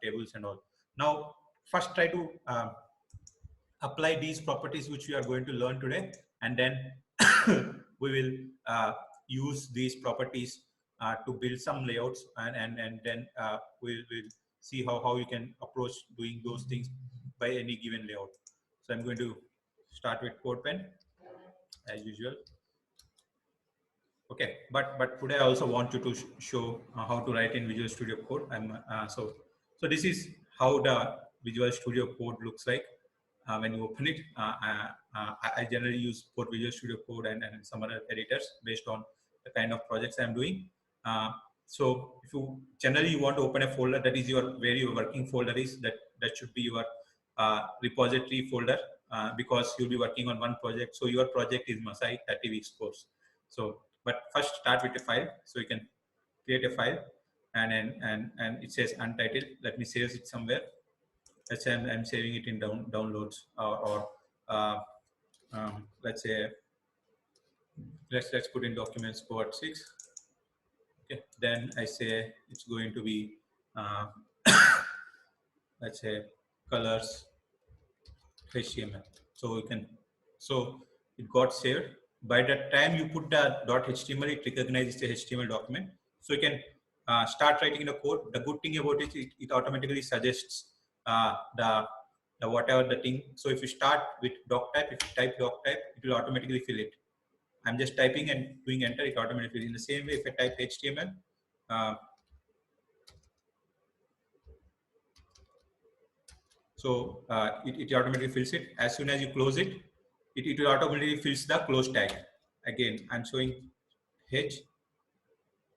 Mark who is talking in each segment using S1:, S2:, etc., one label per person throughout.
S1: tables and all. Now, first try to apply these properties which we are going to learn today, and then we will use these properties to build some layouts, and then we'll see how you can approach doing those things by any given layout. So I'm going to start with CodePen as usual. Okay, but today I also want you to show how to write in Visual Studio Code. So this is how the Visual Studio Code looks like when you open it. I generally use both Visual Studio Code and some other editors based on the kind of projects I'm doing. So if you generally want to open a folder, that is where your working folder is, that should be your repository folder, because you'll be working on one project. So your project is Masai 30 weeks course. So but first start with a file. So you can create a file, and it says untitled. Let me save it somewhere. Let's say I'm saving it in downloads, or let's say let's put in documents part 6. Okay, then I say it's going to be let's say colors HTML. So it got saved. By the time you put the .html, it recognizes the HTML document. So you can start writing the code. The good thing about it automatically suggests the whatever the thing. So if you start with doc type, if you type doc type, it will automatically fill it. I'm just typing and doing enter, it automatically. In the same way, if I type HTML, so it automatically fills it. As soon as you close it, it will automatically fills the close tag. Again, I'm showing H,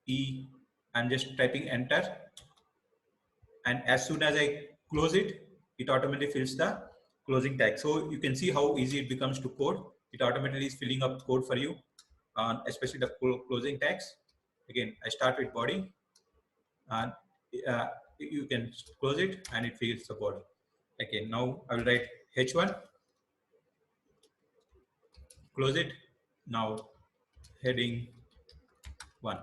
S1: E, I'm just typing enter. And as soon as I close it, it automatically fills the closing tag. So you can see how easy it becomes to code. It automatically is filling up code for you, especially the closing tags. Again, I start with body, and you can close it and it fills the body. Okay, now I will write H1, close it. Now heading 1.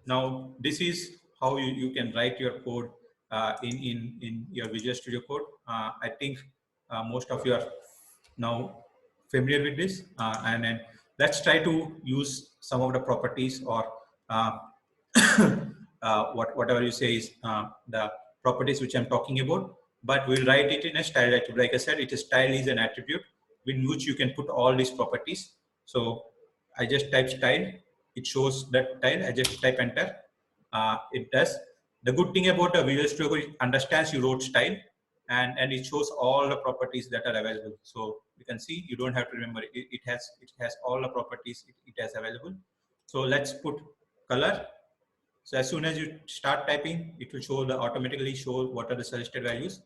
S1: Now this is how you can write your code in your Visual Studio Code. I think most of you are now familiar with this, and then let's try to use some of the properties, or whatever you say is the properties which I'm talking about, but we'll write it in a style attribute. Like I said, style is an attribute in which you can put all these properties. So I just type style, it shows that style. I just type enter, it does. The good thing about the Visual Studio Code, it understands you wrote style, and it shows all the properties that are available. So you can see, you don't have to remember, it has all the properties it has available. So let's put color. So as soon as you start typing, it will automatically show what are the suggested values,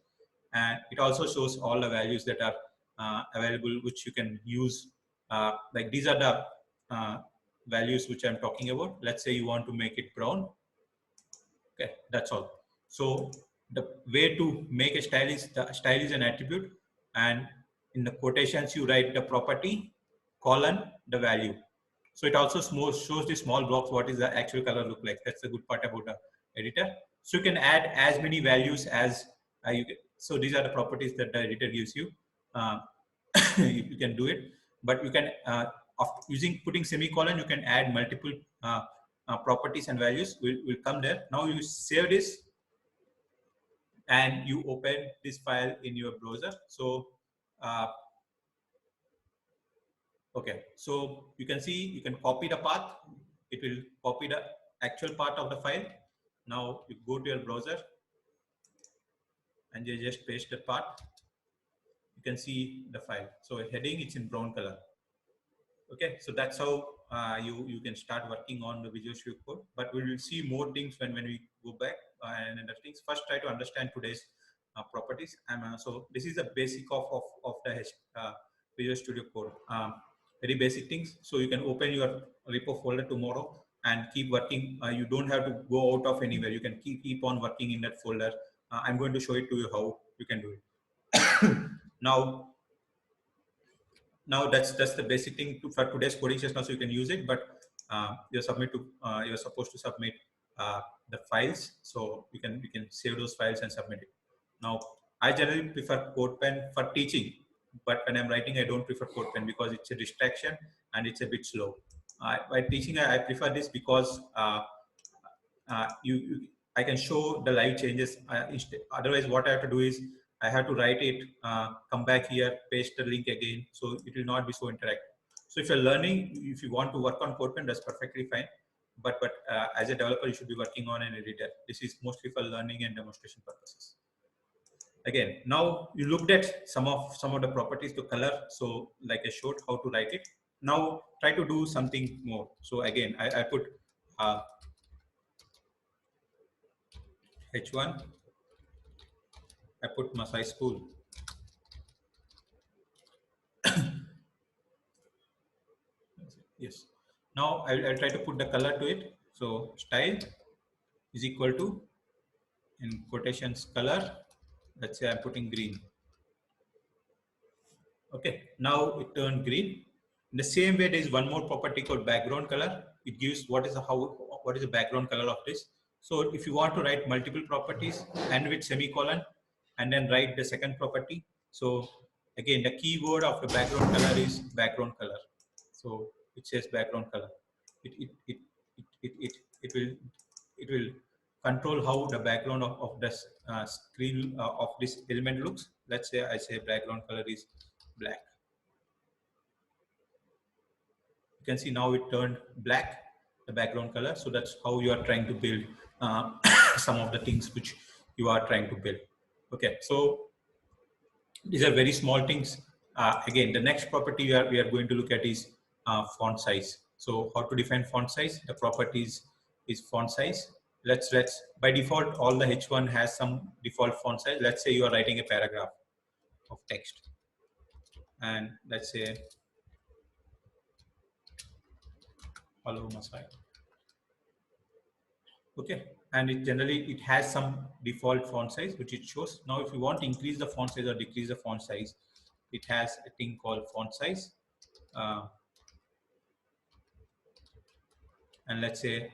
S1: and it also shows all the values that are available, which you can use. Like these are the values which I'm talking about. Let's say you want to make it brown. Okay, that's all. So the way to make a style is, the style is an attribute, and in the quotations you write the property colon the value. So it also shows the small blocks what is the actual color look like. That's the good part about the editor. So you can add as many values as you can. So these are the properties that the editor gives you. You can do it, but you can putting semicolon, you can add multiple properties and values will come there. Now you save this and you open this file in your browser. So okay, so you can see, you can copy the path. It will copy the actual part of the file. Now you go to your browser and you just paste the part. You can see the file. So heading, it's in brown color. Okay, so that's how you can start working on the Visual Studio Code. But we will see more things when we go back and other things. First, try to understand today's properties. So this is the basic of the Visual Studio Code. Very basic things. So you can open your repo folder tomorrow and keep working. You don't have to go out of anywhere. You can keep on working in that folder. I'm going to show it to you how you can do it. Now that's the basic thing for today's coding session. So you can use it, but you're supposed to submit the files. So you can save those files and submit it. Now, I generally prefer CodePen for teaching, but when I'm writing, I don't prefer CodePen because it's a distraction and it's a bit slow. By teaching, I prefer this because I can show the live changes. Otherwise, what I have to do is I have to write it, come back here, paste the link again. So it will not be so interactive. So if you're learning, if you want to work on CodePen, that's perfectly fine. But as a developer, you should be working on an editor. This is mostly for learning and demonstration purposes. Again, now you looked at some of the properties to color. So like I showed how to write it. Now try to do something more. So again, I put H1. I put Masai School. Yes. Now I'll try to put the color to it. So style is equal to, in quotations, color. Let's say I'm putting green. Okay. Now it turned green. In the same way, there is one more property called background color. It gives what is the background color of this. So if you want to write multiple properties and with semicolon and then write the second property. So again, the keyword of the background color is background color. So it says background color. It will control how the background of the screen of this element looks. Let's say I say background color is black. You can see now it turned black, the background color. So that's how you are trying to build some of the things which you are trying to build. Okay, so these are very small things. Again, the next property we are going to look at is font size. So how to define font size? The properties is font size. Let's by default, all the H1 has some default font size. Let's say you are writing a paragraph of text, and let's say hello Masai. Okay, and it has some default font size which it shows. Now if you want to increase the font size or decrease the font size, it has a thing called font size, and let's say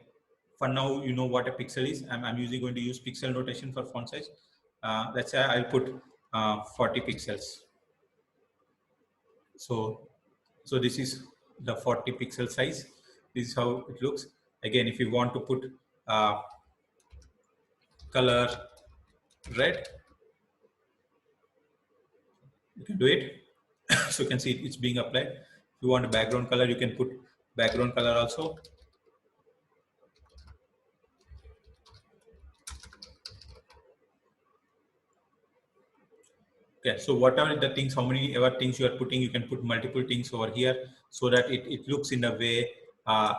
S1: for now you know what a pixel is. I'm usually going to use pixel notation for font size. Let's say I'll put 40 pixels. So this is the 40 pixel size. This is how it looks. Again, if you want to put color red, you can do it. So you can see it's being applied. If you want a background color, you can put background color also. Okay, so whatever the things, how many ever things you are putting, you can put multiple things over here so that it looks in the way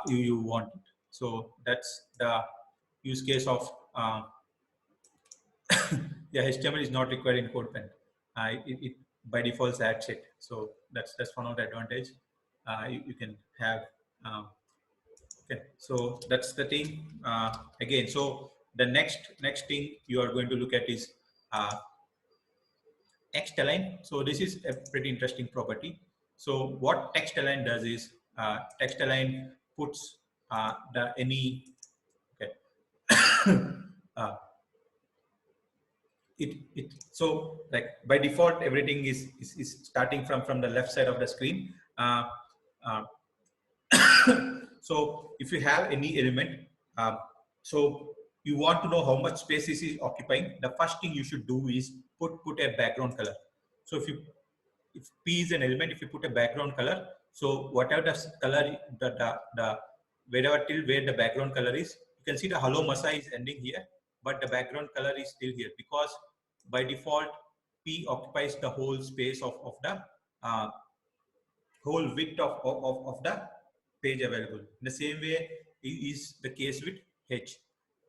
S1: you want it. So that's the use case of yeah, HTML is not required in CodePen. It by default adds it. So that's one of the advantage you can have. Okay, so that's the thing. Again, so the next thing you are going to look at is text align. So this is a pretty interesting property. So what text align does is text align puts the any okay. So like by default everything is starting from the left side of the screen. So if you have any element, so you want to know how much space is occupying, the first thing you should do is put a background color. So if P is an element, if you put a background color, so whatever the color, the wherever till where the background color is, you can see the hello Masai is ending here, but the background color is still here because by default P occupies the whole space of the whole width of the page available. In the same way is the case with H.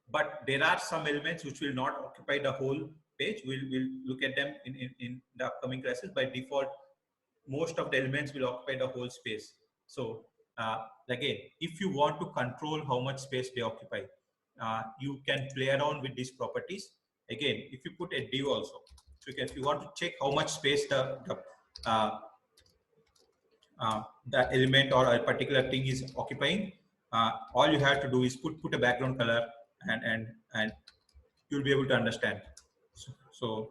S1: But there are some elements which will not occupy the whole page. We'll look at them in the upcoming classes. By default, most of the elements will occupy the whole space. So again, if you want to control how much space they occupy, you can play around with these properties. Again, if you put a div also, so if you want to check how much space the element or a particular thing is occupying, all you have to do is put a background color and you'll be able to understand. So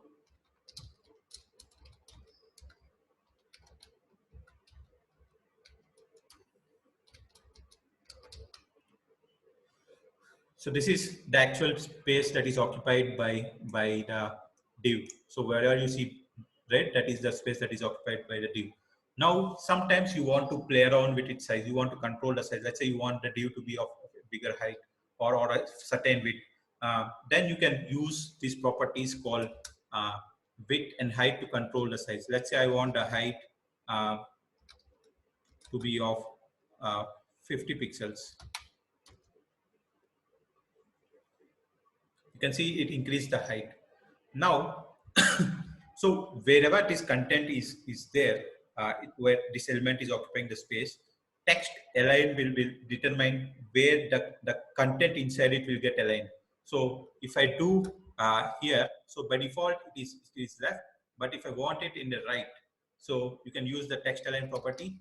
S1: so this is the actual space that is occupied by the div. So wherever you see red, that is the space that is occupied by the div. Now, sometimes you want to play around with its size. You want to control the size. Let's say you want the div to be of bigger height or a certain width. Then you can use these properties called width and height to control the size. Let's say I want the height uh, to be of 50 pixels. You can see it increased the height. Now, so wherever this content is there, where this element is occupying the space, text align will determine where the content inside it will get aligned. So if I do here, so by default it is left, but if I want it in the right, so you can use the text align property,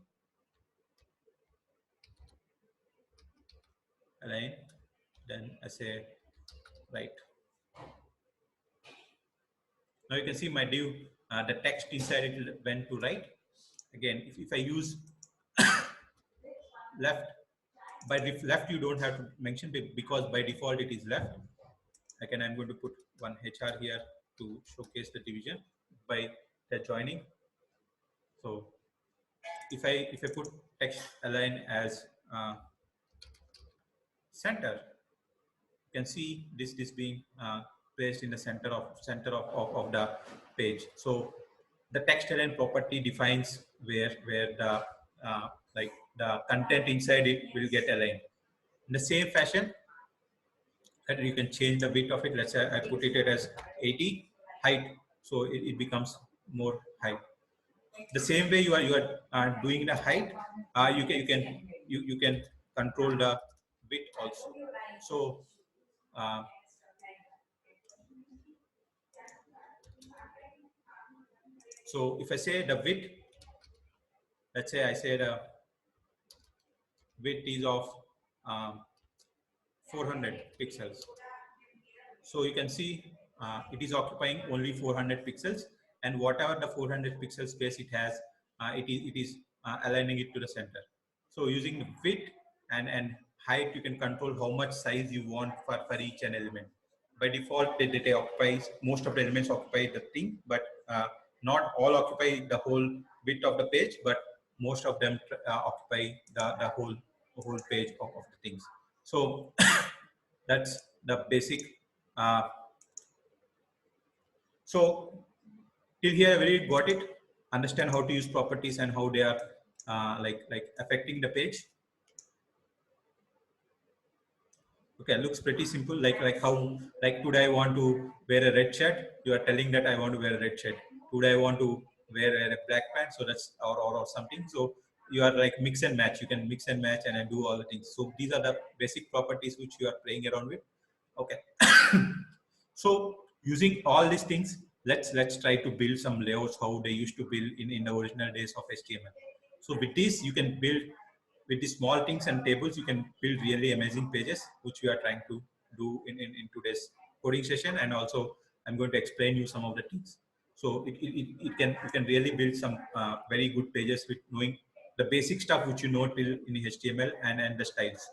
S1: align, then I say right. Now you can see my div, the text inside it went to right. Again, if I use left, by left you don't have to mention because by default it is left. Again, I'm going to put one HR here to showcase the division by the joining. So if I put text align as center, you can see this being placed in the center of the page. So the text align property defines where the like the content inside it will get aligned. In the same fashion, that you can change the width of it. Let's say I put it as 80 height, so it becomes more height. The same way you are doing the height, you can control the width also. So uh, so if I say the width, let's say I say the width is of 400 pixels. So you can see it is occupying only 400 pixels, and whatever the 400 pixel space it has, it is aligning it to the center. So using the width and height, you can control how much size you want for each an element. By default, they occupies, most of the elements occupy the thing, but not all occupy the whole width of the page, but most of them occupy the whole page of the things. So that's the basic. Uh, so till here, really got it. Understand how to use properties and how they are like affecting the page. Okay, looks pretty simple. Like how, like today I want to wear a red shirt. You are telling that I want to wear a red shirt. Today I want to wear a black pant. So that's or something. So you are like mix and match. You can mix and match and I do all the things. So these are the basic properties which you are playing around with. Okay. So using all these things, let's try to build some layouts how they used to build in the original days of HTML. So with this, you can build with the small things and tables, you can build really amazing pages, which we are trying to do in today's coding session. And also, I'm going to explain you some of the things. So it can really build some very good pages with knowing the basic stuff which you know till in HTML and the styles.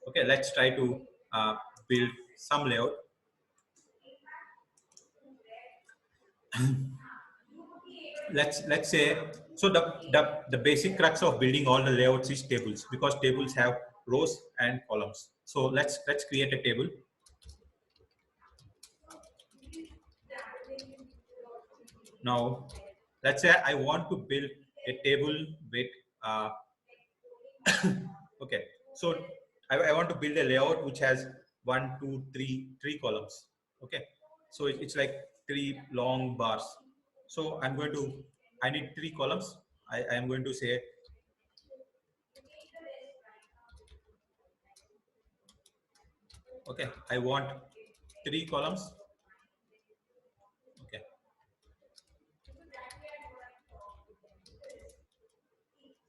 S1: Okay, let's try to build some layout. Let's say, so the basic crux of building all the layouts is tables, because tables have rows and columns. So let's create a table. Now let's say I want to build a table with okay, so I want to build a layout which has 1, 2, 3 columns. Okay, so it's like 3 long bars. So I need 3 columns. I am going to say, okay, I want 3 columns. Okay.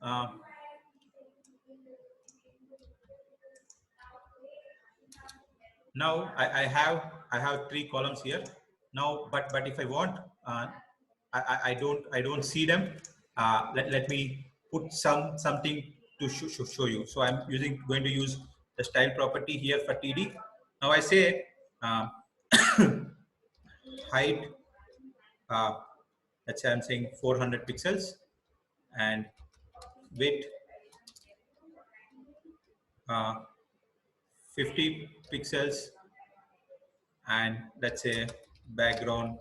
S1: Uh, Now I have 3 columns here now, but if I want, I don't see them. Let me put something to show you. So I'm going to use the style property here for TD. Now I say um, height, let's say I'm saying 400 pixels, and width 50 pixels, and let's say background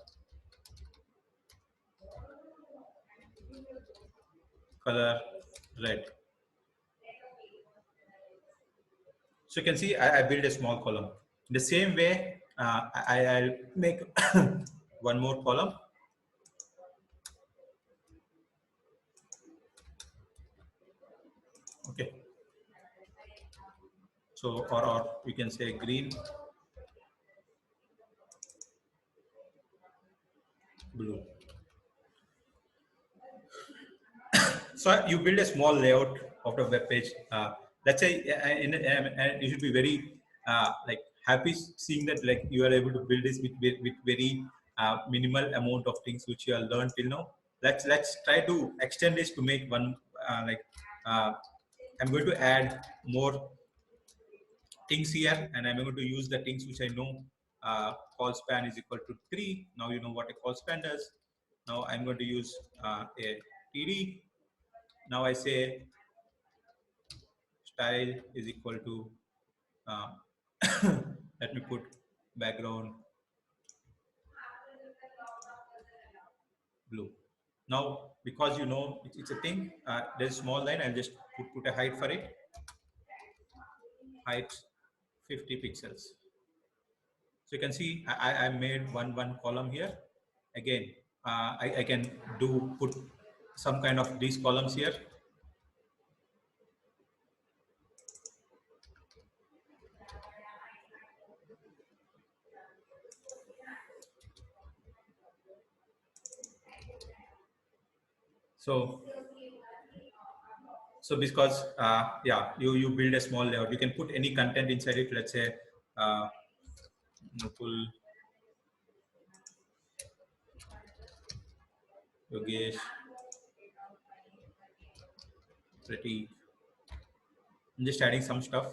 S1: color red. So you can see I build a small column. In the same way, I'll make one more column. Okay. So, or we can say green, blue. So you build a small layout of the web page. Let's say, and you should be very like happy seeing that like you are able to build this with very minimal amount of things which you have learned till now. Let's try to extend this to make one like I'm going to add more things here, and I'm going to use the things which I know. Call span is equal to 3. Now you know what a call span does. Now I'm going to use a TD. Now I say style is equal to uh, let me put background blue. Now because you know it's a thing, there's a small line. I'll just put a height for it. Height 50 pixels. So you can see I made one column here. Again, I can put some kind of these columns here. So because yeah, you build a small layout, you can put any content inside it. Let's say Mukul Yogesh pretty. I'm just adding some stuff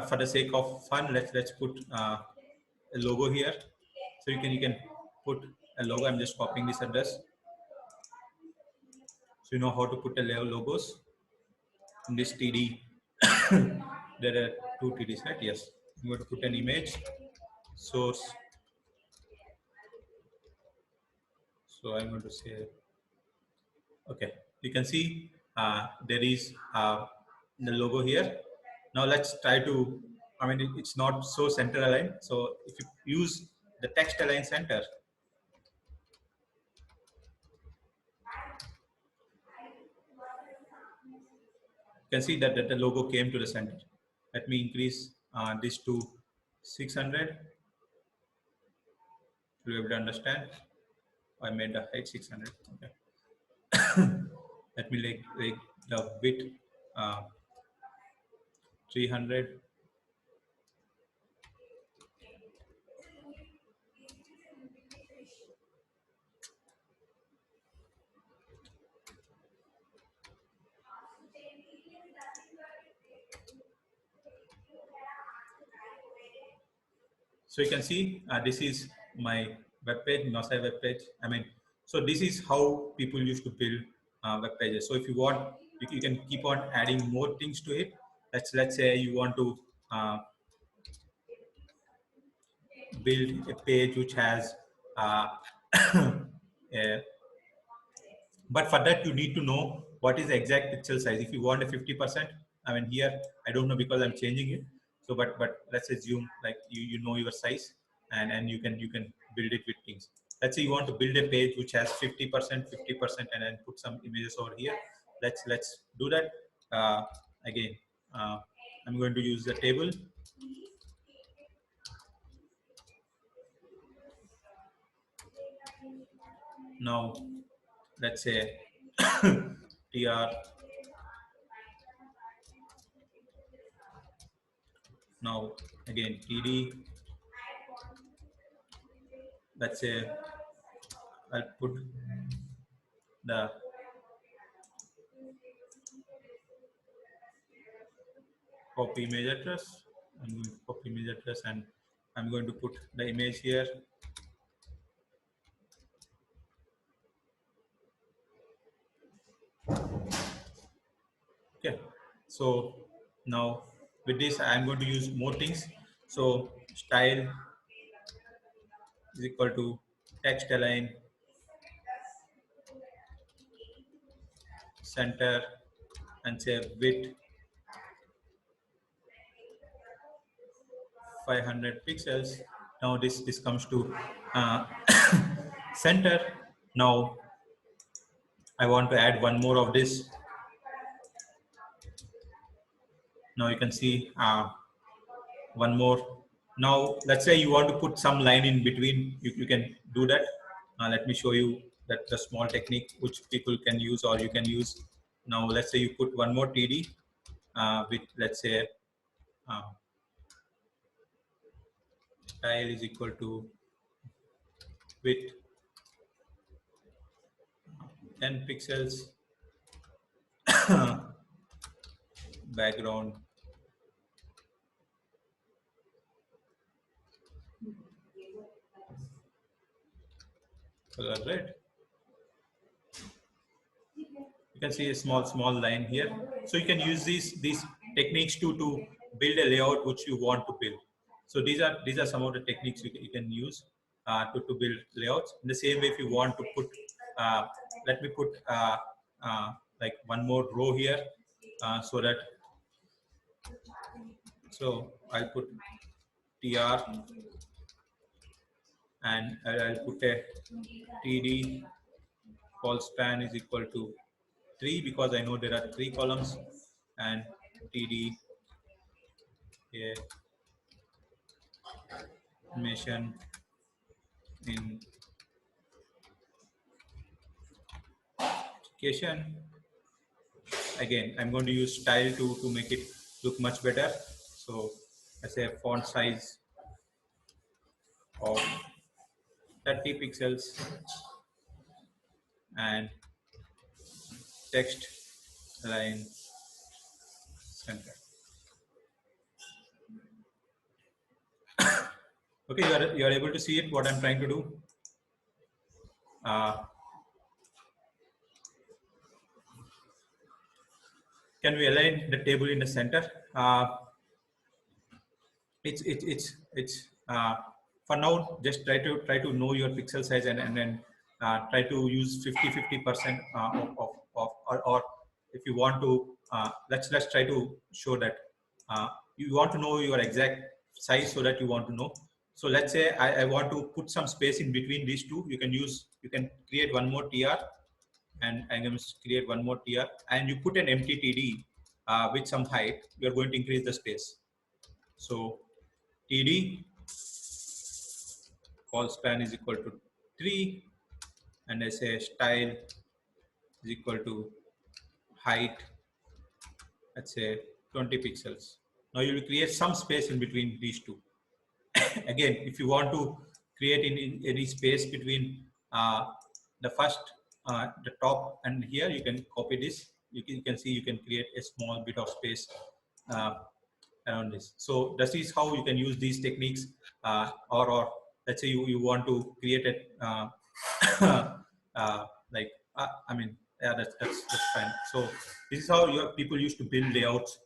S1: for the sake of fun. Let's put a logo here. So you can put a logo. I'm just copying this address. So you know how to put a logos in this TD. There are 2 TDs, right? Yes. I'm going to put an image source. So I'm going to say, okay, you can see there is the logo here. Now let's try to, I mean, it's not so center aligned. So if you use the text align center, you can see that the logo came to the center. Let me increase this to 600 to be able to understand. I made the height 600. Okay. Let me make the width 300. So you can see this is my web page, Nosai web page. I mean, so this is how people used to build web pages. So if you want, you can keep on adding more things to it. Let's say you want to build a page which has a, but for that you need to know what is the exact pixel size. If you want a 50%, I mean here I don't know because I'm changing it. So but let's assume like you know your size, and you can build it with things. Let's say you want to build a page which has 50%, 50%, and then put some images over here. Let's do that. Again, I'm going to use the table. Now let's say tr Now again TD, let's say I'll put the copy image address. I'm going to copy image address and I'm going to put the image here. Okay, so now with this I'm going to use more things. So style is equal to text align, center, and say width 500 pixels. Now this comes to center. Now I want to add one more of this. Now you can see one more. Now let's say you want to put some line in between, you can do that. Let me show you that the small technique which people can use or you can use. Now let's say you put one more TD with, let's say style is equal to width 10 pixels, background color red. You can see a small line here. So you can use these techniques to build a layout which you want to build. So these are some of the techniques you can use to build layouts. In the same way, if you want to put, let me put like one more row here, so that, so I'll put tr and I'll put a td call span is equal to 3 because I know there are 3 columns, and td animation in application. Again, I'm going to use style to make it look much better. So I say font size of 30 pixels and text align center. Okay, you are able to see it, what I'm trying to do. Can we align the table in the center? It's for now, just try to know your pixel size and then try to use 50% or if you want to let's try to show that you want to know your exact size, so that you want to know. So let's say I want to put some space in between these two. You can create one more tr, and I'm going to create one more tr, and you put an empty td with some height. You're going to increase the space. So TD call span is equal to 3, and I say style is equal to height, let's say 20 pixels. Now you will create some space in between these two. Again, if you want to create any space between the first, the top and here, you can copy this. You can see you can create a small bit of space around this. So this is how you can use these techniques, or let's say you want to create a like I mean, yeah, that's fine. So this is how people used to build layouts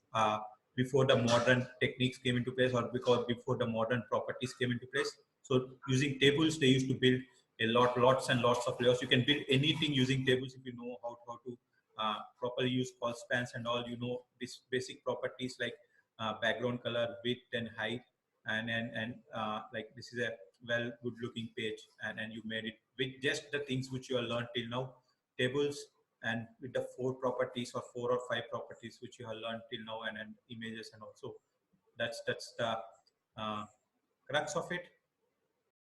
S1: before the modern techniques came into place, or because before the modern properties came into place. So using tables, they used to build lots and lots of layouts. You can build anything using tables if you know how to properly use call spans and all. You know these basic properties like background color, width, and height, and like this is a good looking page, and you made it with just the things which you have learned till now, tables, and with the 4 properties or 4 or 5 properties which you have learned till now, and images, and also that's the crux of it.